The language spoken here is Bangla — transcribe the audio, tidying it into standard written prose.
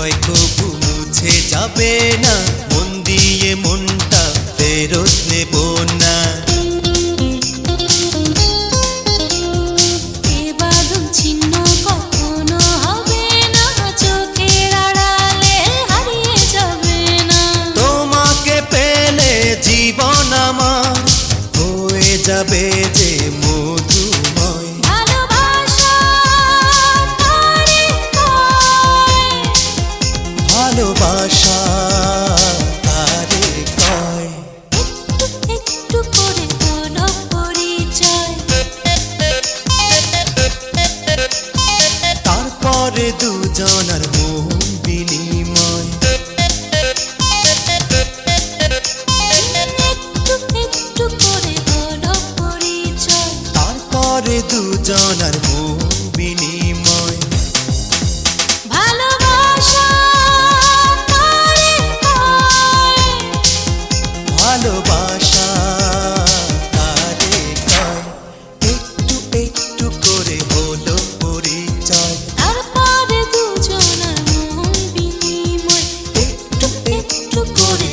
পরিচয় কবু মুছে যাবে না, মন দিয়ে মনটা ফেরত নেব না। এ বাঁধন ছিন্ন কখনো হবে না, চোখের আড়ালে হারিয়ে যাবে না। তোমাকে পেলে জীবন আমার হয়ে যাবে যে মধুময়। ভালোবাসা তারে কয়, ভালোবাসা তারে কয়। একটু করে হলো পরিচয়, তারপরে দুজনার মন বিনিময়। একটু করে হলো পরিচয়, তারপরে দুজনার মন বিনিময়। ভালোবাসা তারে কয়, ভালোবাসা তারে কয়। একটু একটু করে হলো পরিচয়, তারপরে দুজনার মন বিনিময়। একটু একটু করে